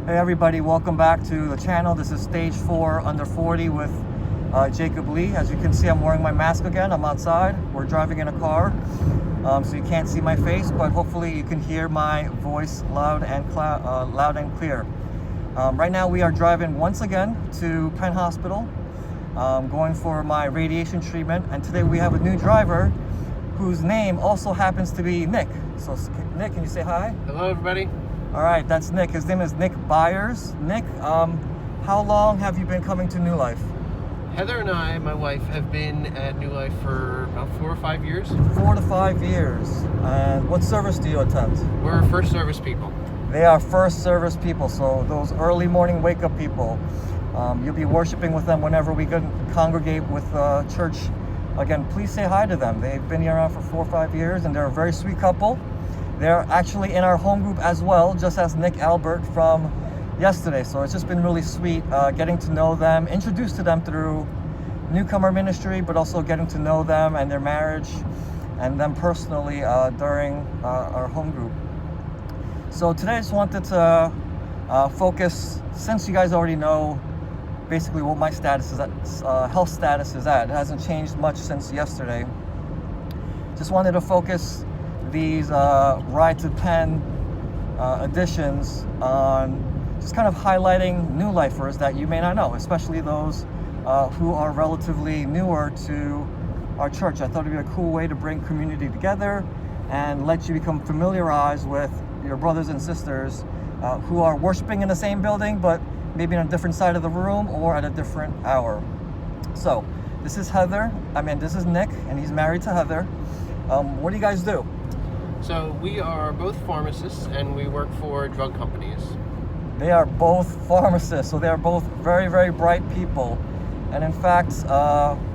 Hey everybody, welcome back to the channel. This is stage 4 under 40 with Jacob Lee. As you can see, I'm wearing my mask again. I'm outside. We're driving in a car, so you can't see my face, but hopefully you can hear my voice loud and clear. Right now we are driving once again to Penn Hospital, going for my radiation treatment, and today we have a new driver whose name also happens to be Nick. So Nick, can you say hi? Hello everybody. All right, that's Nick. His name is Nick Byers. Nick, how long have you been coming to New Life? Heather and I, my wife, have been at New Life for about 4 or 5 years. 4 to 5 years. And what service do you attend? We're first service people. They are first service people, so those early morning wake up people. You'll be worshiping with them whenever we congregate with church. Again, please say hi to them. They've been here around for 4 or 5 years, and they're a very sweet couple. They're actually in our home group as well, just as Nick Albert from yesterday. So it's just been really sweet getting to know them, introduced to them through newcomer ministry, but also getting to know them and their marriage and them personally during our home group. So today I just wanted to focus, since you guys already know basically what my status is at, health status is at. It hasn't changed much since yesterday. Just wanted to focus these Ride to Penn editions on just kind of highlighting new lifers that you may not know, especially those who are relatively newer to our church. I thought it'd be a cool way to bring community together and let you become familiarized with your brothers and sisters who are worshiping in the same building, but maybe on a different side of the room or at a different hour. So this is this is Nick, and he's married to Heather. What do you guys do? So we are both pharmacists and we work for drug companies. They are both pharmacists, so they are both very, very bright people. And in fact,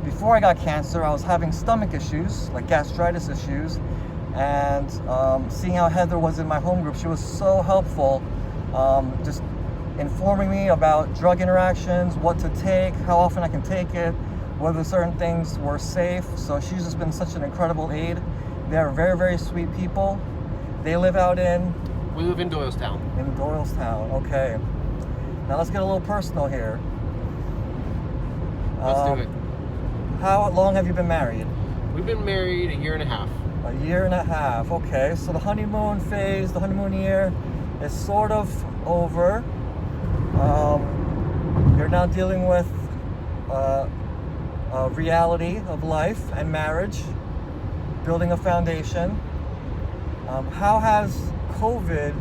before I got cancer, I was having stomach issues, like gastritis issues. And seeing how Heather was in my home group, she was so helpful, just informing me about drug interactions, what to take, how often I can take it, whether certain things were safe. So she's just been such an incredible aid. They're very, very sweet people. They live out in? We live in Doylestown. In Doylestown, okay. Now let's get a little personal here. Let's do it. How long have you been married? We've been married 1.5 years. A year and a half, okay. So the honeymoon phase, the honeymoon year is sort of over. You're now dealing with reality of life and marriage, building a foundation. How has COVID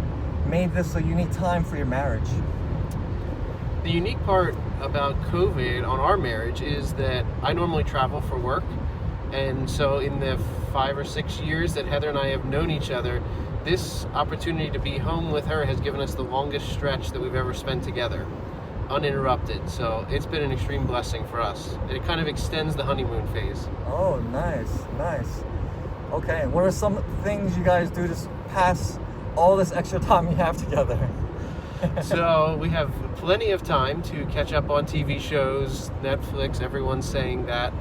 made this a unique time for your marriage? The unique part about COVID on our marriage is that I normally travel for work, and so in the 5 or 6 years that Heather and I have known each other, this opportunity to be home with her has given us the longest stretch that we've ever spent together, uninterrupted. So it's been an extreme blessing for us. It kind of extends the honeymoon phase. Oh, nice. Okay, what are some things you guys do to pass all this extra time you have together? So we have plenty of time to catch up on TV shows, Netflix, everyone's saying that.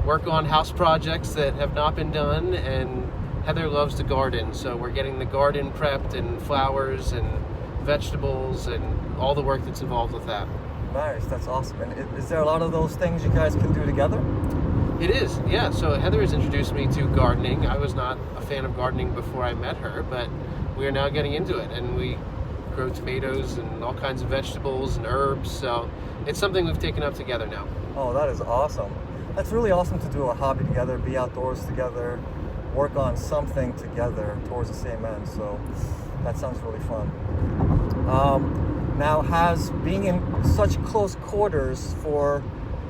Work on house projects that have not been done, and Heather loves to garden, so we're getting the garden prepped and flowers and vegetables and all the work that's involved with that. Nice, that's awesome. And is there a lot of those things you guys can do together? It is, yeah. So Heather has introduced me to gardening. I was not a fan of gardening before I met her, but we are now getting into it, and we grow tomatoes and all kinds of vegetables and herbs, so it's something we've taken up together now. Oh, that is awesome. That's really awesome to do a hobby together, be outdoors together, work on something together towards the same end, so that sounds really fun. Now, has being in such close quarters for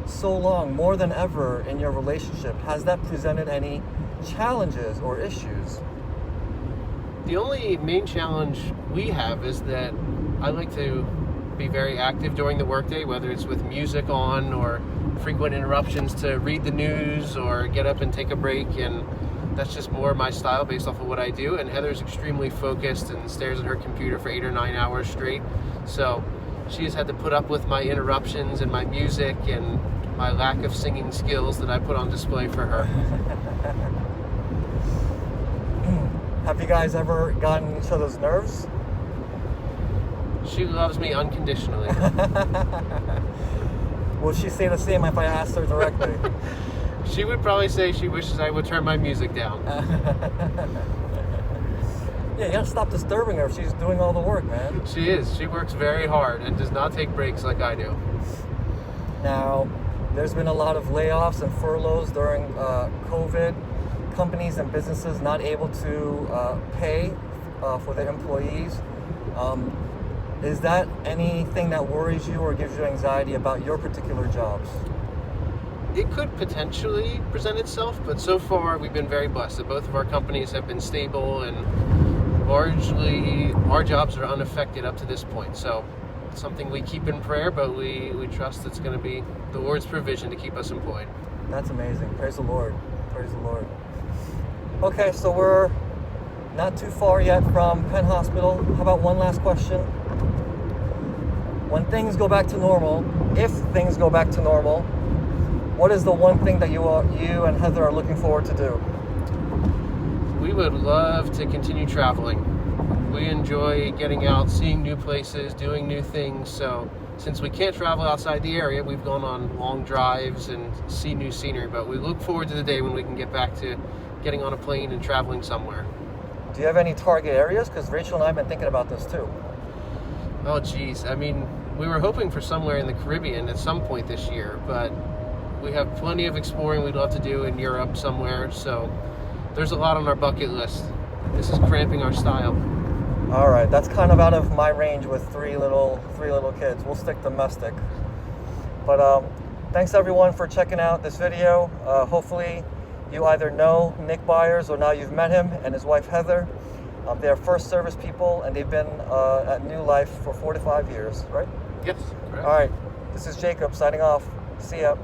so long, more than ever in your relationship, has that presented any challenges or issues? The only main challenge we have is that I like to be very active during the workday, whether it's with music on or frequent interruptions to read the news or get up and take a break, and that's just more my style based off of what I do. And Heather's extremely focused and stares at her computer for 8 or 9 hours straight, so she has had to put up with my interruptions and my music and my lack of singing skills that I put on display for her. Have you guys ever gotten each other's nerves? She loves me unconditionally. Will she say the same if I asked her directly? She would probably say she wishes I would turn my music down. Yeah, you gotta stop disturbing her if she's doing all the work, man. She is. She works very hard and does not take breaks like I do. Now, there's been a lot of layoffs and furloughs during COVID. Companies and businesses not able to pay for their employees. Is that anything that worries you or gives you anxiety about your particular jobs? It could potentially present itself, but so far we've been very blessed that both of our companies have been stable and largely our jobs are unaffected up to this point. So it's something we keep in prayer, but we trust it's going to be the Lord's provision to keep us employed. That's amazing. Praise the Lord. Praise the Lord. Okay, so we're not too far yet from Penn Hospital. How about one last question? When things go back to normal, if things go back to normal, what is the one thing that you and Heather are looking forward to do? We would love to continue traveling. We enjoy getting out, seeing new places, doing new things. So since we can't travel outside the area, we've gone on long drives and see new scenery. But we look forward to the day when we can get back to getting on a plane and traveling somewhere. Do you have any target areas? Because Rachel and I have been thinking about this too. Oh, geez. I mean, we were hoping for somewhere in the Caribbean at some point this year, but we have plenty of exploring we'd love to do in Europe somewhere. So there's a lot on our bucket list. This is cramping our style. All right, that's kind of out of my range with three little kids. We'll stick domestic. But thanks everyone for checking out this video. Hopefully you either know Nick Byers or now you've met him and his wife Heather. They're first service people and they've been at New Life for 4 to 5 years, right? Yes, correct. All right, this is Jacob signing off. See ya.